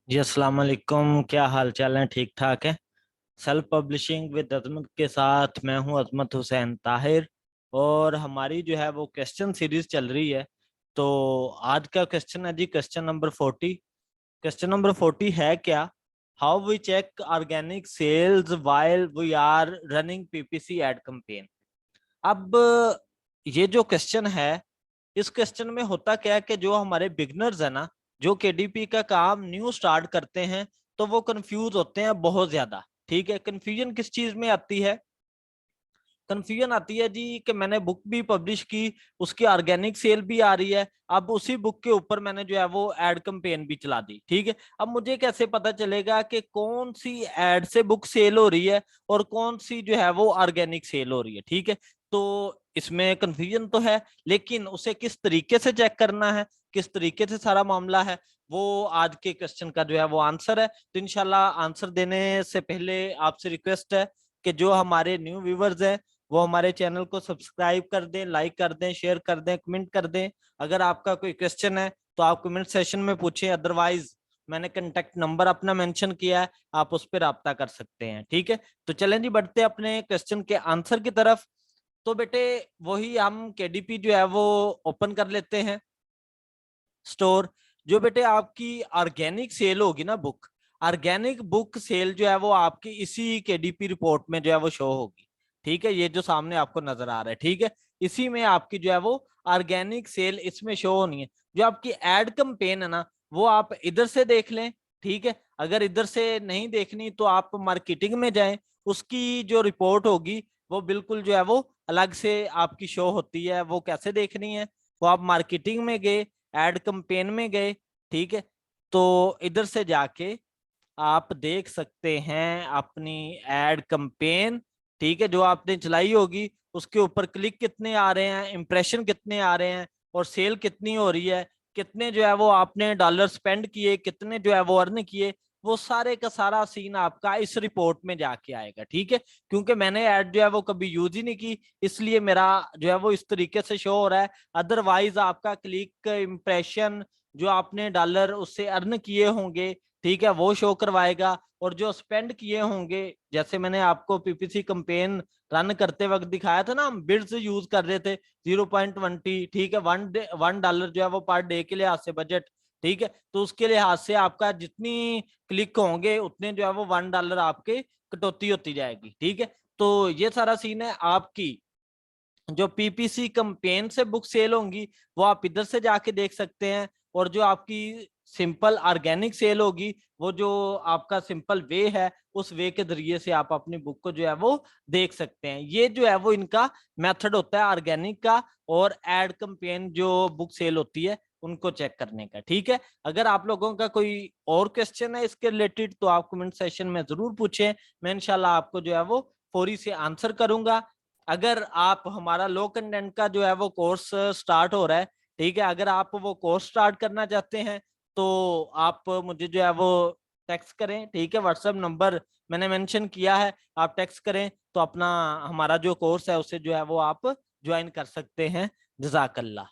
जी अस्सलाम वालेकुम। क्या हाल चाल है? ठीक ठाक है। सेल्फ पब्लिशिंग विद अजमत के साथ मैं हूं अजमत हुसैन ताहिर। और हमारी जो है वो क्वेश्चन सीरीज चल रही है। तो आज का क्वेश्चन है जी क्वेश्चन नंबर 40। क्वेश्चन नंबर 40 है क्या? How we check organic sales while we are running PPC ad campaign. अब ये जो क्वेश्चन है, इस क्वेश्चन में होता क्या है कि जो हमारे बिगनर्स है ना, जो केडीपी का काम न्यू स्टार्ट करते हैं, तो वो कंफ्यूज होते हैं बहुत ज्यादा। ठीक है, कंफ्यूजन किस चीज में आती है? कंफ्यूजन आती है जी कि मैंने बुक भी पब्लिश की, उसकी ऑर्गेनिक सेल भी आ रही है। अब उसी बुक के ऊपर मैंने जो है वो एड कैंपेन भी चला दी। ठीक है, अब मुझे कैसे पता चलेगा कि कौन सी एड से बुक सेल हो रही है और कौन सी जो है वो ऑर्गेनिक सेल हो रही है? ठीक है, तो इसमें कंफ्यूजन तो है, लेकिन उसे किस तरीके से चेक करना है, किस तरीके से सारा मामला है, वो आज के क्वेश्चन का जो है वो आंसर है। तो इंशाल्लाह आंसर देने से पहले आपसे रिक्वेस्ट है कि जो हमारे न्यू व्यूवर्स हैं वो हमारे चैनल को सब्सक्राइब कर दें, लाइक कर दें, शेयर कर दें, कमेंट कर दें। अगर आपका कोई क्वेश्चन है तो आप कमेंट सेशन में पूछें, अदरवाइज मैंने कांटेक्ट नंबर अपना मेंशन किया है, आप उस पर राब्ता कर सकते हैं। ठीक है, तो चलें जी, बढ़ते हैं अपने क्वेश्चन के आंसर की तरफ। तो बेटे, वही हम केडीपी जो है वो ओपन कर लेते हैं स्टोर। जो बेटे आपकी ऑर्गेनिक सेल होगी ना बुक, ऑर्गेनिक बुक सेल जो है वो आपकी इसी केडीपी रिपोर्ट में जो है वो शो होगी। ठीक है, ये जो सामने आपको नजर आ रहा है, ठीक है, इसी में आपकी जो है वो ऑर्गेनिक सेल इसमें शो होनी है। जो आपकी एड कैंपेन है ना, वो आप इधर से देख लें। ठीक है, अगर इधर से नहीं देखनी तो आप मार्केटिंग में जाएं, उसकी जो रिपोर्ट होगी वो बिल्कुल जो है वो अलग से आपकी शो होती है। वो कैसे देखनी है? वो आप मार्केटिंग में गए, एड कैंपेन में गए, ठीक है, तो इधर से जाके आप देख सकते हैं अपनी एड कैंपेन। ठीक है, जो आपने चलाई होगी उसके ऊपर क्लिक कितने आ रहे हैं, इंप्रेशन कितने आ रहे हैं, और सेल कितनी हो रही है, कितने जो है वो आपने डॉलर स्पेंड किए, कितने जो है वो अर्न किए, वो सारे का सारा सीन आपका इस रिपोर्ट में जाके आएगा। ठीक है, क्योंकि मैंने ऐड जो है वो कभी यूज ही नहीं की, इसलिए मेरा जो है वो इस तरीके से शो हो रहा है। अदरवाइज आपका क्लिक, इंप्रेशन, जो आपने डॉलर उससे अर्न किए होंगे, ठीक है, वो शो करवाएगा। और जो स्पेंड किए होंगे, जैसे मैंने आपको पीपीसी कैंपेन रन करते वक्त दिखाया था ना, हम बिड्स यूज कर रहे थे 0.20। ठीक है, $1 जो है वो पर डे के लिहाज से बजट। ठीक है, तो उसके लिहाज से आपका जितनी क्लिक होंगे उतने जो है वो $1 आपके कटौती होती जाएगी। ठीक है, तो ये सारा सीन है आपकी। जो पीपीसी कैंपेन से बुक सेल होंगी वो आप इधर से जाके देख सकते हैं। और जो आपकी सिंपल ऑर्गेनिक सेल होगी, वो जो आपका सिंपल वे है, उस वे के जरिए से आप अपनी बुक को जो है वो देख सकते हैं। ये जो है वो इनका मेथड होता है ऑर्गेनिक का, और एड कैंपेन जो बुक सेल होती है उनको चेक करने का। ठीक है, अगर आप लोगों का कोई और क्वेश्चन है इसके रिलेटेड तो आप कमेंट सेशन में जरूर पूछें, मैं इंशाल्लाह आपको जो है वो फौरी से आंसर करूंगा। अगर आप हमारा लो कंटेंट का जो है वो कोर्स स्टार्ट हो रहा है, ठीक है, अगर आप वो कोर्स स्टार्ट करना चाहते हैं तो आप मुझे जो है वो टेक्स्ट करें। ठीक है, व्हाट्सएप नंबर मैंने मेंशन किया है, आप टेक्स्ट करें तो अपना हमारा जो कोर्स है उसे जो है वो आप ज्वाइन कर सकते हैं। जजाकल्ला।